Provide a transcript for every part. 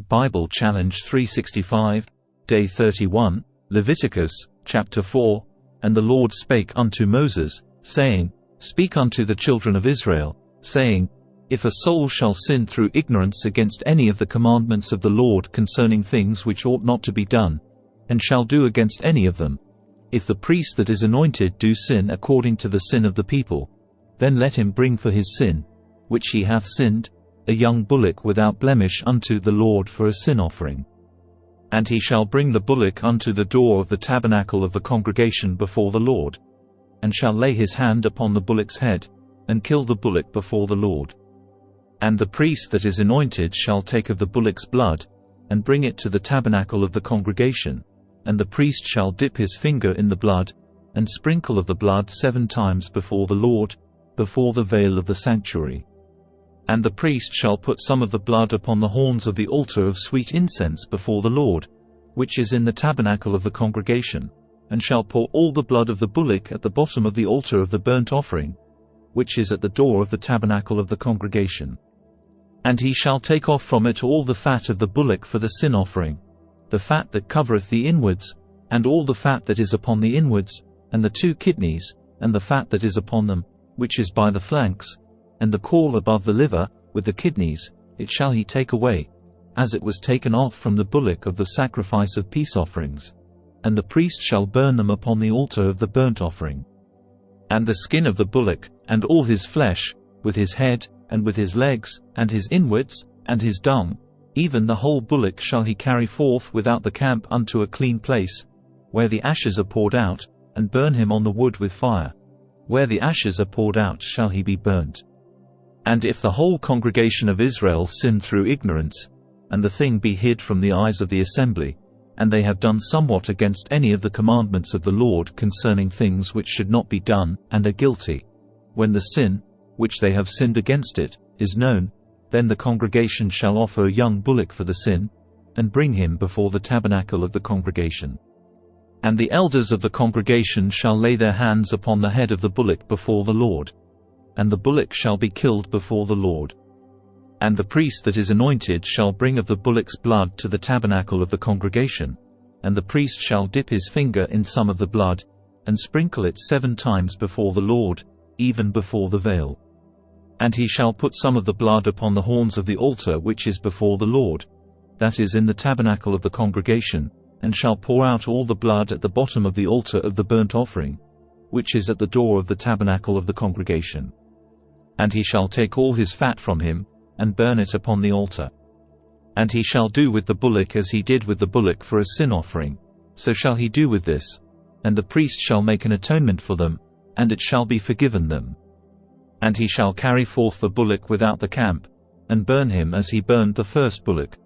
Bible Challenge 365, Day 31, Leviticus, Chapter 4. And the Lord spake unto Moses, saying, Speak unto the children of Israel, saying, If a soul shall sin through ignorance against any of the commandments of the Lord concerning things which ought not to be done, and shall do against any of them, if the priest that is anointed do sin according to the sin of the people, then let him bring for his sin, which he hath sinned, a young bullock without blemish unto the Lord for a sin offering. And he shall bring the bullock unto the door of the tabernacle of the congregation before the Lord, and shall lay his hand upon the bullock's head, and kill the bullock before the Lord. And the priest that is anointed shall take of the bullock's blood, and bring it to the tabernacle of the congregation, and the priest shall dip his finger in the blood, and sprinkle of the blood 7 times before the Lord, before the veil of the sanctuary. And the priest shall put some of the blood upon the horns of the altar of sweet incense before the Lord, which is in the tabernacle of the congregation, and shall pour all the blood of the bullock at the bottom of the altar of the burnt offering, which is at the door of the tabernacle of the congregation. And he shall take off from it all the fat of the bullock for the sin offering, the fat that covereth the inwards, and all the fat that is upon the inwards, and the 2 kidneys, and the fat that is upon them, which is by the flanks, and the caul above the liver, with the kidneys, it shall he take away, as it was taken off from the bullock of the sacrifice of peace offerings, and the priest shall burn them upon the altar of the burnt offering. And the skin of the bullock, and all his flesh, with his head, and with his legs, and his inwards, and his dung, even the whole bullock shall he carry forth without the camp unto a clean place, where the ashes are poured out, and burn him on the wood with fire. Where the ashes are poured out shall he be burnt. And if the whole congregation of Israel sin through ignorance, and the thing be hid from the eyes of the assembly, and they have done somewhat against any of the commandments of the Lord concerning things which should not be done, and are guilty, when the sin, which they have sinned against it, is known, then the congregation shall offer a young bullock for the sin, and bring him before the tabernacle of the congregation. And the elders of the congregation shall lay their hands upon the head of the bullock before the Lord, and the bullock shall be killed before the Lord. And the priest that is anointed shall bring of the bullock's blood to the tabernacle of the congregation, and the priest shall dip his finger in some of the blood, and sprinkle it 7 times before the Lord, even before the veil. And he shall put some of the blood upon the horns of the altar which is before the Lord, that is in the tabernacle of the congregation, and shall pour out all the blood at the bottom of the altar of the burnt offering, which is at the door of the tabernacle of the congregation. And he shall take all his fat from him, and burn it upon the altar. And he shall do with the bullock as he did with the bullock for a sin offering, so shall he do with this, and the priest shall make an atonement for them, and it shall be forgiven them. And he shall carry forth the bullock without the camp, and burn him as he burned the first bullock.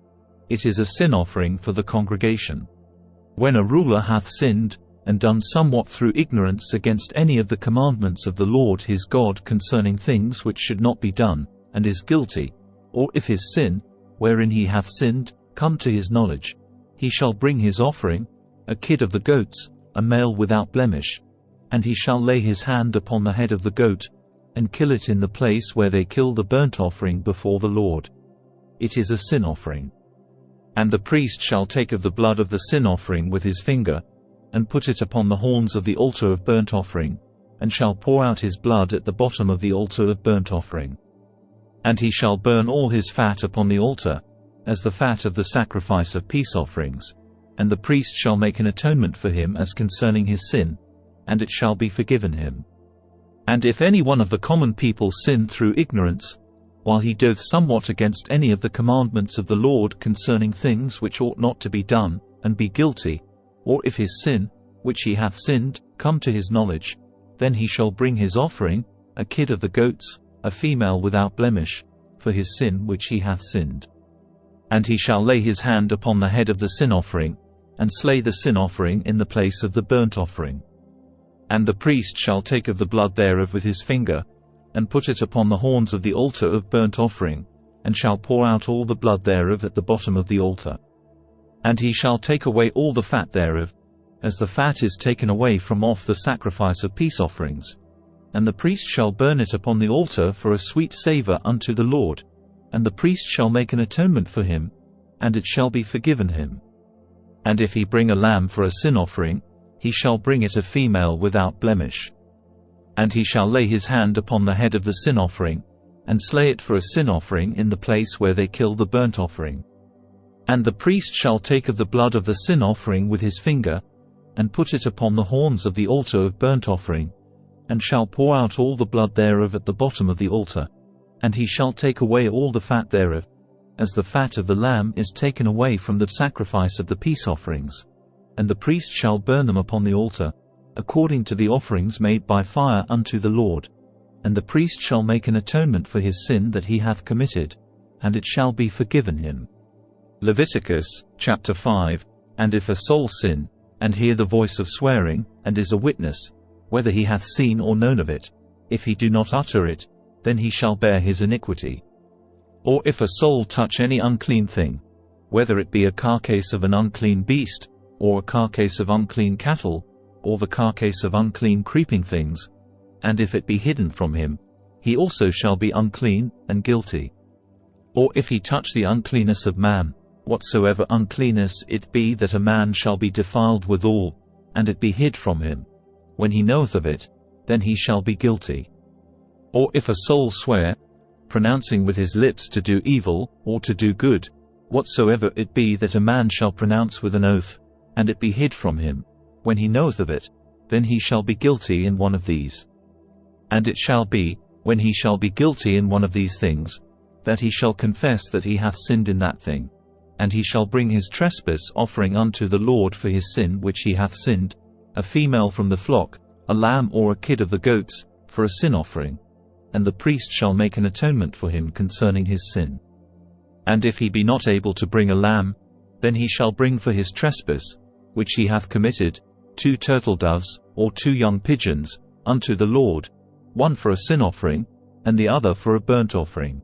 It is a sin offering for the congregation. When a ruler hath sinned, and done somewhat through ignorance against any of the commandments of the Lord his God concerning things which should not be done, and is guilty, or if his sin, wherein he hath sinned, come to his knowledge, he shall bring his offering, a kid of the goats, a male without blemish, and he shall lay his hand upon the head of the goat, and kill it in the place where they kill the burnt offering before the Lord. It is a sin offering. And the priest shall take of the blood of the sin offering with his finger, and put it upon the horns of the altar of burnt offering, and shall pour out his blood at the bottom of the altar of burnt offering. And he shall burn all his fat upon the altar, as the fat of the sacrifice of peace offerings, and the priest shall make an atonement for him as concerning his sin, and it shall be forgiven him. And if any one of the common people sin through ignorance, while he doth somewhat against any of the commandments of the Lord concerning things which ought not to be done, and be guilty, or if his sin, which he hath sinned, come to his knowledge, then he shall bring his offering, a kid of the goats, a female without blemish, for his sin which he hath sinned. And he shall lay his hand upon the head of the sin offering, and slay the sin offering in the place of the burnt offering. And the priest shall take of the blood thereof with his finger, and put it upon the horns of the altar of burnt offering, and shall pour out all the blood thereof at the bottom of the altar. And he shall take away all the fat thereof, as the fat is taken away from off the sacrifice of peace offerings, and the priest shall burn it upon the altar for a sweet savour unto the Lord, and the priest shall make an atonement for him, and it shall be forgiven him. And if he bring a lamb for a sin offering, he shall bring it a female without blemish. And he shall lay his hand upon the head of the sin offering, and slay it for a sin offering in the place where they kill the burnt offering. And the priest shall take of the blood of the sin offering with his finger, and put it upon the horns of the altar of burnt offering, and shall pour out all the blood thereof at the bottom of the altar. And he shall take away all the fat thereof, as the fat of the lamb is taken away from the sacrifice of the peace offerings. And the priest shall burn them upon the altar, according to the offerings made by fire unto the Lord. And the priest shall make an atonement for his sin that he hath committed, and it shall be forgiven him. Leviticus, chapter 5. And if a soul sin, and hear the voice of swearing, and is a witness, whether he hath seen or known of it, if he do not utter it, then he shall bear his iniquity. Or if a soul touch any unclean thing, whether it be a carcase of an unclean beast, or a carcase of unclean cattle, or the carcase of unclean creeping things, and if it be hidden from him, he also shall be unclean, and guilty. Or if he touch the uncleanness of man, whatsoever uncleanness it be that a man shall be defiled withal, and it be hid from him, when he knoweth of it, then he shall be guilty. Or if a soul swear, pronouncing with his lips to do evil, or to do good, whatsoever it be that a man shall pronounce with an oath, and it be hid from him, when he knoweth of it, then he shall be guilty in one of these. And it shall be, when he shall be guilty in one of these things, that he shall confess that he hath sinned in that thing, and he shall bring his trespass offering unto the Lord for his sin which he hath sinned, a female from the flock, a lamb or a kid of the goats, for a sin offering. And the priest shall make an atonement for him concerning his sin. And if he be not able to bring a lamb, then he shall bring for his trespass, which he hath committed, 2 turtle-doves, or 2 young pigeons, unto the Lord, one for a sin offering, and the other for a burnt offering.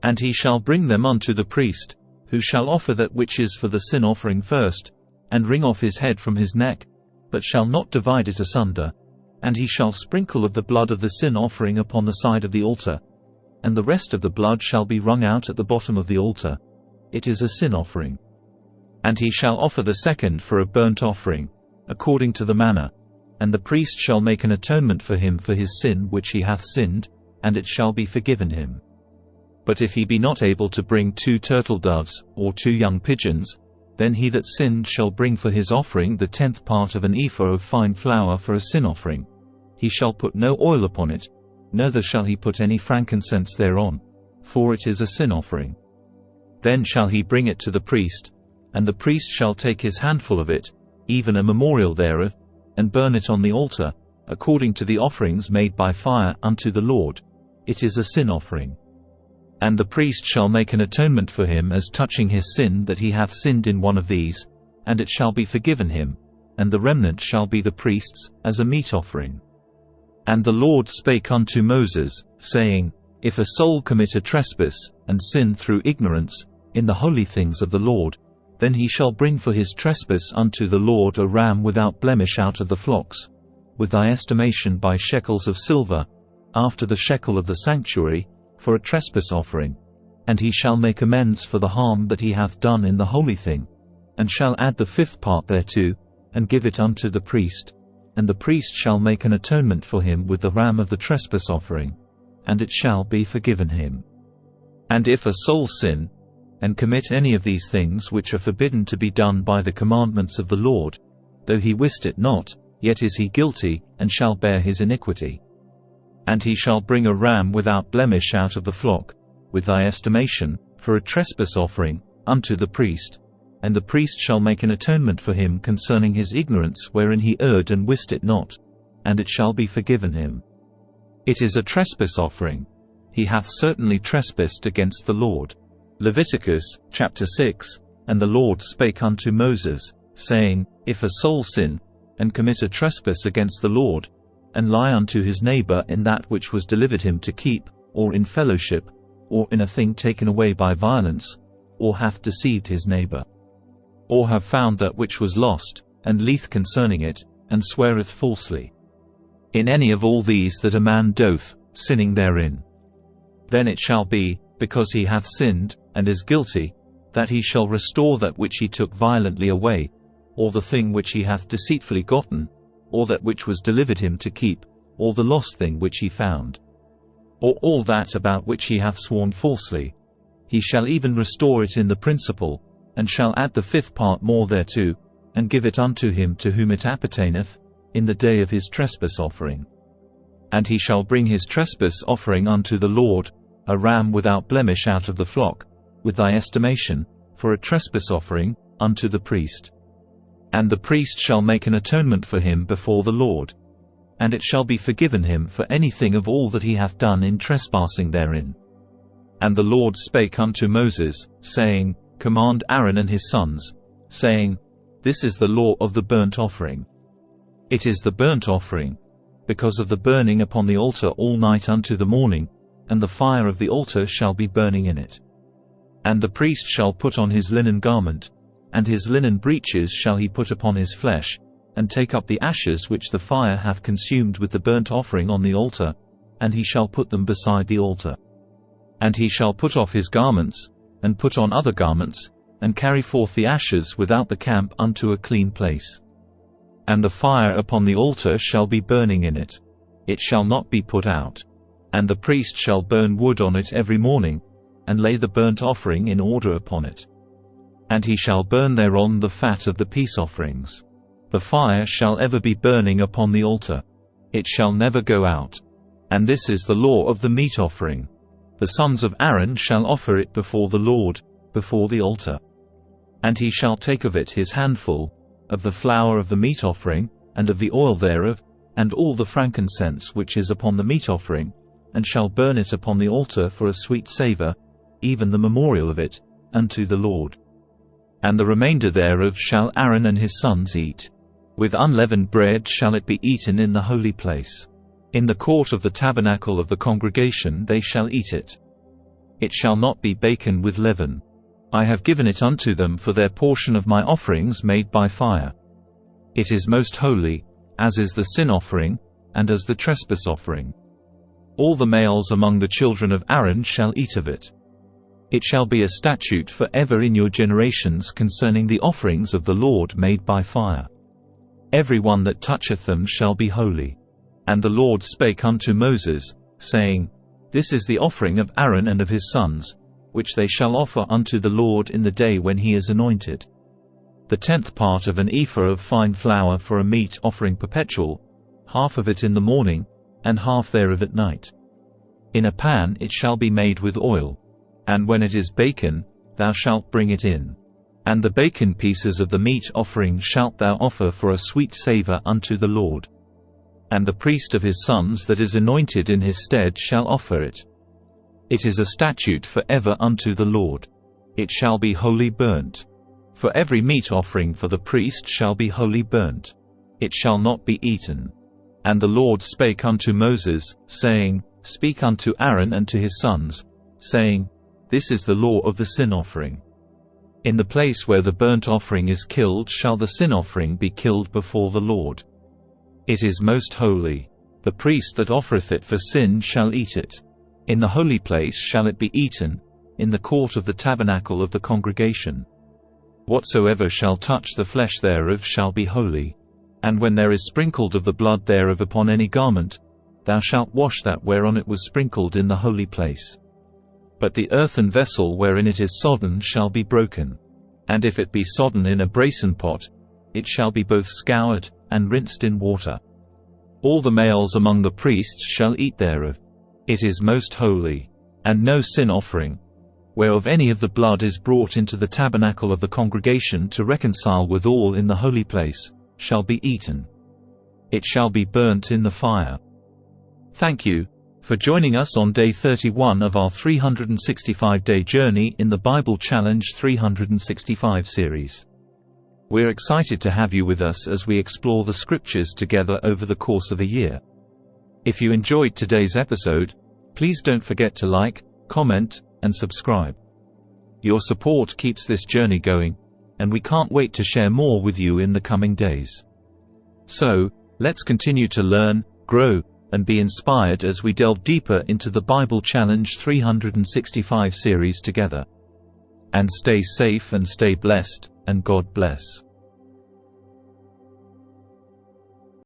And he shall bring them unto the priest, who shall offer that which is for the sin offering first, and wring off his head from his neck, but shall not divide it asunder. And he shall sprinkle of the blood of the sin offering upon the side of the altar, and the rest of the blood shall be wrung out at the bottom of the altar. It is a sin offering. And he shall offer the second for a burnt offering, according to the manner, and the priest shall make an atonement for him for his sin which he hath sinned, and it shall be forgiven him. But if he be not able to bring 2 turtle-doves, or 2 young pigeons, then he that sinned shall bring for his offering the 10th part of an ephah of fine flour for a sin offering. He shall put no oil upon it, neither shall he put any frankincense thereon, for it is a sin offering. Then shall he bring it to the priest, and the priest shall take his handful of it, even a memorial thereof, and burn it on the altar, according to the offerings made by fire unto the Lord. It is a sin offering. And the priest shall make an atonement for him as touching his sin that he hath sinned in one of these, and it shall be forgiven him, and the remnant shall be the priest's, as a meat offering. And the Lord spake unto Moses, saying, If a soul commit a trespass, and sin through ignorance, in the holy things of the Lord, then he shall bring for his trespass unto the Lord a ram without blemish out of the flocks, with thy estimation by shekels of silver, after the shekel of the sanctuary, for a trespass offering. And he shall make amends for the harm that he hath done in the holy thing, and shall add the 5th part thereto, and give it unto the priest. And the priest shall make an atonement for him with the ram of the trespass offering, and it shall be forgiven him. And if a soul sin, and commit any of these things which are forbidden to be done by the commandments of the Lord, though he wist it not, yet is he guilty, and shall bear his iniquity. And he shall bring a ram without blemish out of the flock, with thy estimation, for a trespass offering, unto the priest. And the priest shall make an atonement for him concerning his ignorance wherein he erred and wist it not, and it shall be forgiven him. It is a trespass offering. He hath certainly trespassed against the Lord. Leviticus, chapter 6. And the Lord spake unto Moses, saying, If a soul sin, and commit a trespass against the Lord, and lie unto his neighbor in that which was delivered him to keep, or in fellowship, or in a thing taken away by violence, or hath deceived his neighbor, or have found that which was lost, and lieth concerning it, and sweareth falsely. In any of all these that a man doth, sinning therein. Then it shall be, because he hath sinned, and is guilty, that he shall restore that which he took violently away, or the thing which he hath deceitfully gotten, or that which was delivered him to keep, or the lost thing which he found, or all that about which he hath sworn falsely. He shall even restore it in the principal, and shall add the fifth part more thereto, and give it unto him to whom it appertaineth, in the day of his trespass offering. And he shall bring his trespass offering unto the Lord, a ram without blemish out of the flock, with thy estimation, for a trespass offering, unto the priest. And the priest shall make an atonement for him before the Lord. And it shall be forgiven him for anything of all that he hath done in trespassing therein. And the Lord spake unto Moses, saying, Command Aaron and his sons, saying, This is the law of the burnt offering. It is the burnt offering, because of the burning upon the altar all night unto the morning, and the fire of the altar shall be burning in it. And the priest shall put on his linen garment, and his linen breeches shall he put upon his flesh, and take up the ashes which the fire hath consumed with the burnt offering on the altar, and he shall put them beside the altar. And he shall put off his garments, and put on other garments, and carry forth the ashes without the camp unto a clean place. And the fire upon the altar shall be burning in it. It shall not be put out. And the priest shall burn wood on it every morning, and lay the burnt offering in order upon it. And he shall burn thereon the fat of the peace offerings. The fire shall ever be burning upon the altar. It shall never go out. And this is the law of the meat offering. The sons of Aaron shall offer it before the Lord, before the altar. And he shall take of it his handful, of the flour of the meat offering, and of the oil thereof, and all the frankincense which is upon the meat offering, and shall burn it upon the altar for a sweet savour, even the memorial of it, unto the Lord. And the remainder thereof shall Aaron and his sons eat. With unleavened bread shall it be eaten in the holy place. In the court of the tabernacle of the congregation they shall eat it. It shall not be baken with leaven. I have given it unto them for their portion of my offerings made by fire. It is most holy, as is the sin offering, and as the trespass offering. All the males among the children of Aaron shall eat of it. It shall be a statute for ever in your generations concerning the offerings of the Lord made by fire. Every one that toucheth them shall be holy. And the Lord spake unto Moses, saying, This is the offering of Aaron and of his sons, which they shall offer unto the Lord in the day when he is anointed. The 10th part of an ephah of fine flour for a meat offering perpetual, half of it in the morning, and half thereof at night. In a pan it shall be made with oil. And when it is baken, thou shalt bring it in. And the baken pieces of the meat offering shalt thou offer for a sweet savour unto the Lord. And the priest of his sons that is anointed in his stead shall offer it. It is a statute for ever unto the Lord. It shall be wholly burnt. For every meat offering for the priest shall be wholly burnt. It shall not be eaten. And the Lord spake unto Moses, saying, Speak unto Aaron and to his sons, saying, This is the law of the sin offering. In the place where the burnt offering is killed shall the sin offering be killed before the Lord. It is most holy. The priest that offereth it for sin shall eat it. In the holy place shall it be eaten, in the court of the tabernacle of the congregation. Whatsoever shall touch the flesh thereof shall be holy. And when there is sprinkled of the blood thereof upon any garment, thou shalt wash that whereon it was sprinkled in the holy place. But the earthen vessel wherein it is sodden shall be broken. And if it be sodden in a brasen pot, it shall be both scoured, and rinsed in water. All the males among the priests shall eat thereof. It is most holy. And no sin offering, whereof any of the blood is brought into the tabernacle of the congregation to reconcile withal in the holy place, shall be eaten. It shall be burnt in the fire. Thank you for joining us on day 31 of our 365-day journey in the Bible Challenge 365 series. We're excited to have you with us as we explore the scriptures together over the course of a year. If you enjoyed today's episode, please don't forget to like, comment, and subscribe. Your support keeps this journey going, and we can't wait to share more with you in the coming days. So, let's continue to learn, grow, and be inspired as we delve deeper into the Bible Challenge 365 series together. And stay safe and stay blessed, and God bless.